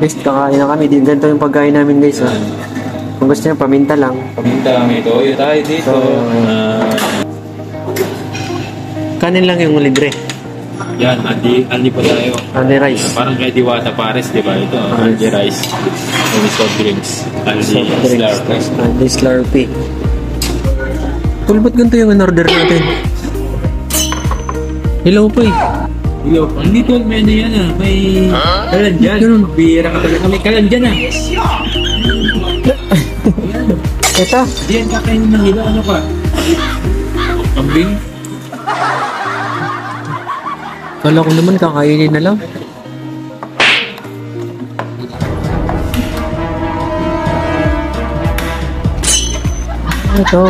Guys, kakain na kami. Ganito yung pagkain namin guys. Ha? Kung gusto nyo, paminta lang. Paminta, may toyo tayo dito. Kanin lang yung libre. Yan, Aldi pa tayo. Aldi rice. Parang kay Diwata Pares, di ba? Ito, Aldi rice. Aldi soft drinks. Aldi Slurpee. Aldi Slurpee. Tol, ba't ganito yung in-order natin? Hello po eh. Hello. Hindi tol, may ano yan ah. May kalandyan. Ganun. Bira ka talaga. May kalandyan ah. Ito. Diyan, kakainin ng hila. Ano ka? Kambing? Kala ko naman kakainin na lang. Ito.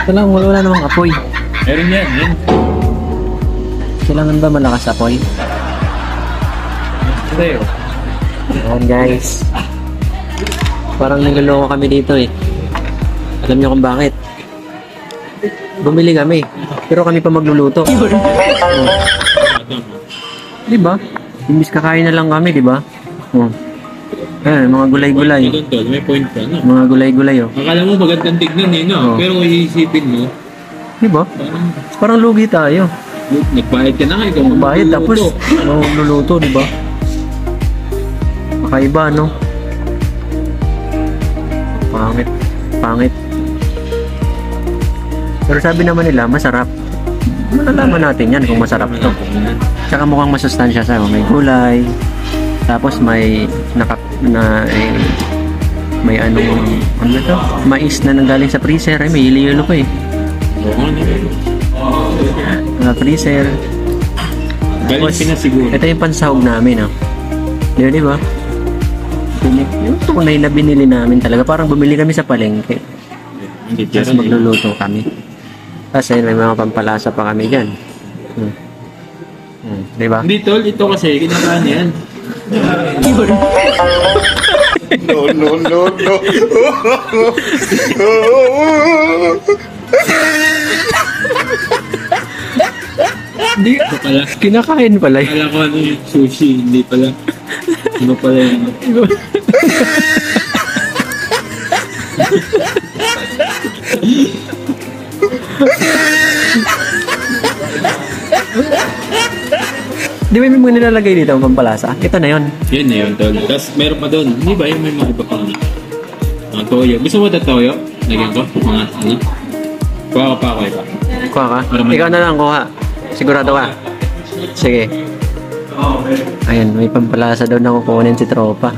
Ito lang, wala namang apoy. Meron yan. Yan. Kailangan ba malakas apoy? Sa'yo. Ayan guys. Parang niloloko kami dito eh. Alam niyo kung bakit? Bumili kami. Pero kami pa magluluto. Di ba? Imbis kakain na lang kami, di ba? Oh. Ayan, mga gulay-gulay. May point ka, no? Mga gulay-gulay, oh. Akala mo magandang tignan eh, no? Oh. Pero kung iisipin mo, Di ba? Parang lugi tayo. nagbayad ka na nga. Ikaw Bayad tapos magluluto, di ba? Kakaiba, no? Pangit. Pangit. Pero sabi naman nila, masarap. Malalaman natin yan kung masarap to. Tsaka mukhang masustansya sa may gulay. Tapos may may anong ano to? Mais na nanggaling sa freezer. Ay, may hilo-hilo pa eh. Freezer. Galing pinasiguro. Ito yung pansahog namin, oh. Di ba? Yung tunay na binili namin talaga. Parang bumili kami sa palengke. Tapos magluluto kami. Kasi may mga pampalasa pa kami dyan. Di ba? Hindi tol, ito kasi kinakain yan. No, no, no, no. Hindi ito pala. Kinakain pala. Kala ko ano yung sushi, hindi pala. Ano pala yun? Di ba may mga nilalagay dito ang pampalasa? Ito na yun. Yun na yun tol. Tapos meron pa doon. Hindi ba yung may mga iba pang mga toyo? Gusto mo na toyo? Lagyan ko? Mga ano? Kuha ko pa ako iba. Kuha ka? Ikaw na lang kuha. Sigurado ka? Sige. Ayan, may pampalasa daw na kukunin si tropa.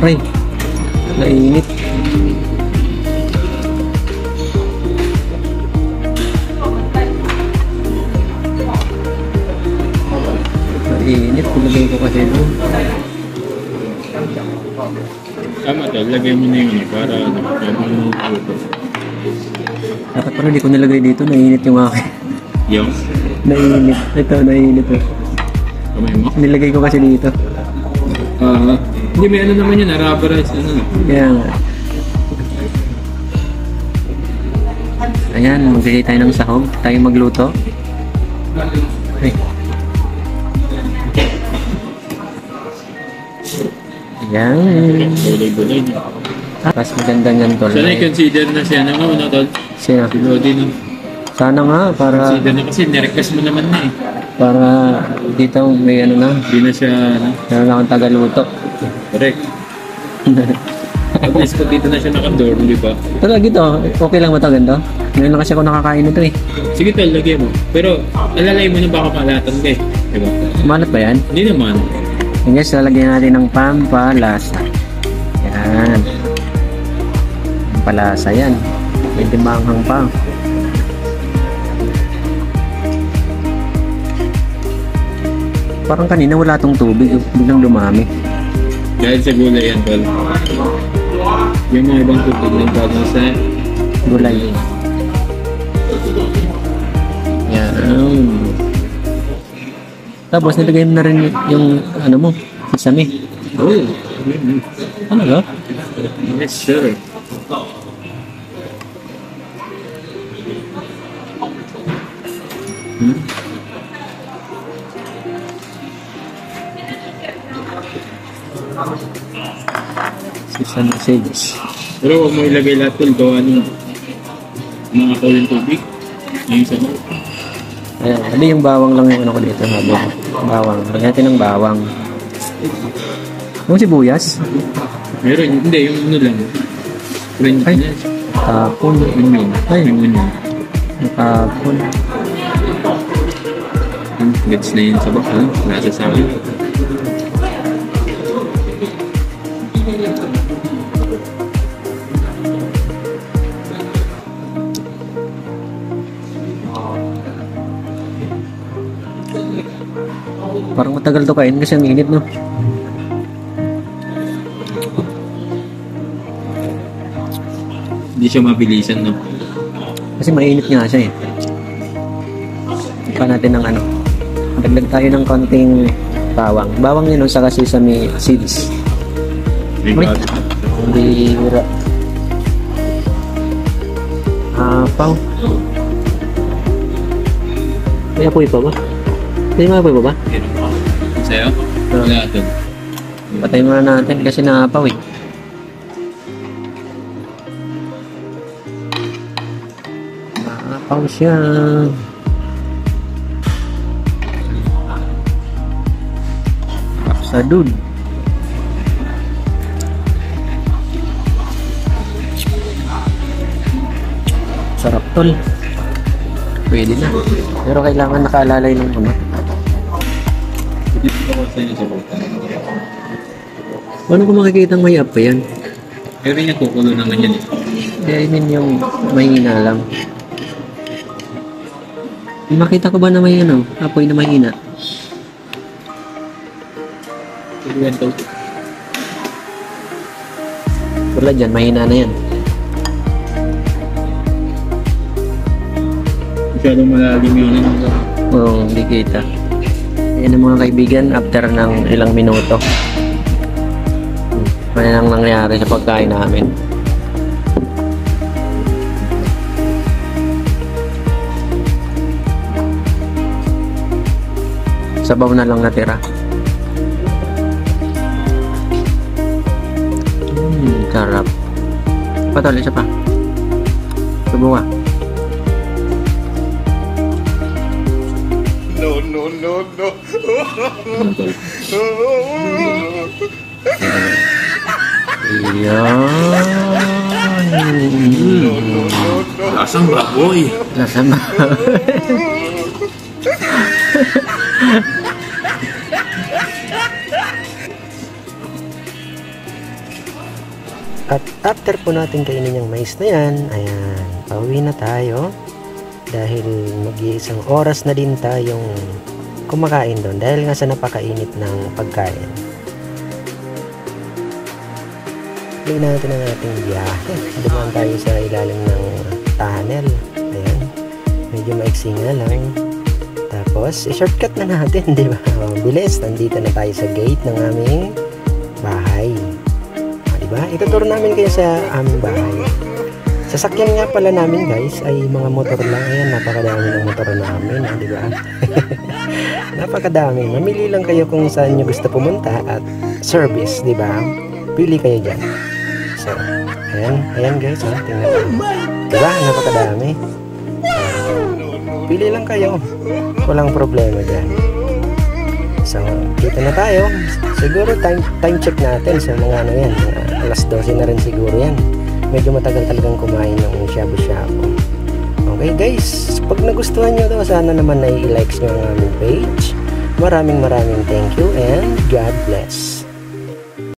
Aray, nainit. Nainit, kulagay ko kasi doon. Tama tol, lagay mo na yun para luto. Dapat pala di ko nilagay dito, nainit yung akin. Yung? Nainit. Ito, nainit. Kamay mo? Nilagay ko kasi dito. Hindi, may ano naman yun, rubberized ano. Kaya nga. Ayan, magbigay tayo ng sahog. Tayo magluto. Ay. Ayan. Bulay-bulay. Tapos maganda niyan, tol. Sana i-consider na siya na nga, tol? Siya. Si Lodi no? Sana nga, para Consider na kasi, nirequest mo naman na eh. para dito may ano na. Hindi na siya, ano, Meron na akong tagaluto. correct. At least kung dito na siya nakadorm, di ba? Pero ito, okay lang ba ito, ganito? Ngayon lang kasi ako nakakain ito eh. Sige tol, lagay mo. Pero, alalay mo na baka malatan ka eh. Di ba? Malat ba yan? Hindi naman. Yung guys, lalagyan natin ng pampalasa. Yan. Pampalasa yan. Pwede manghang pa. Parang kanina wala tong tubig. Biglang dumami. Dahil sa gulay yan, tol. Yung mga ibang tubig ng tol sa Gulay. Tapos nilagay mo na rin yung ano mo, sesame. Oh. Ano ba? Yes, sir. Sesame seeds. Pero huwag mo ilagay lahat tol, gawa ng mga kulong tubig. Yung isa mo. Ayan, ano yung bawang lang yung ano ko dito, sabi. Bawang. Lagyan natin ng bawang. Yung sibuyas? Meron, hindi, yung ano lang. French Ay. na. Tapon. Onion. Ay. Yung onion. Tapon. Gets na yun sa baka. Nasa sa akin. Parang matagal to kain kasi ang init, no? Hindi siya mabilisan, no? Kasi mainit nga siya eh. Pa natin ng ano. Dagdag tayo ng konting bawang. Bawang yun sa sesame seeds. Uy. Bira. Apaw. May apoy pa ba? May mga apoy pa ba? Sa'yo? Wala ito. Patay muna natin kasi naapaw eh. Naapaw siya. Sadud. Sarap tol. Pwede na. Pero kailangan nakaalalay ng ano. Dito ko sa inyo sa buta. Paano ko makikita may up pa yan? Pero niya kukulo naman yan eh. Kaya I mean yung mahina lang. Makita ko ba na may ano? Apoy na mahina? Pero yan to. Wala dyan, mahina na yan. Masyadong malalim yun. Oo, hindi kita. Ayan ang mga kaibigan, after ng ilang minuto. Ano nang nangyari sa pagkain namin. Sabaw na lang natira. Sarap. Patol, isa pa. Subukan. No, no, no, no. Ayan. Lasang baboy. Lasa na. At after po natin kainin yung mais na yan, ayan, pauwi na tayo. Dahil mag-iisang oras na din tayong kumakain doon dahil nga sa napakainit ng pagkain. Tignan natin ang ating biyahe. Dumaan tayo sa ilalim ng tunnel. Ayan. Medyo maiksi nga lang. Tapos, shortcut na natin, di ba? Bilis, nandito na tayo sa gate ng aming bahay. Di ba? Ituturo namin kayo sa aming bahay. Sasakyan nga pala namin guys ay mga motor lang. Ayan, napakadami ng motor namin, di ba? Napakadami. Mamili lang kayo kung saan nyo gusto pumunta at service, di ba? Pili kayo dyan. So, ayan guys, ha? Tingnan nyo. Di ba? Napakadami. Pili lang kayo. Walang problema dyan. So, dito na tayo. Siguro time check natin sa mga ano yan. Alas 12 na rin siguro yan. Medyo matagal talagang kumain ng shabu-shabu. Okay guys, pag nagustuhan nyo to, sana naman na i-likes nyo ang aming page. Maraming thank you and God bless.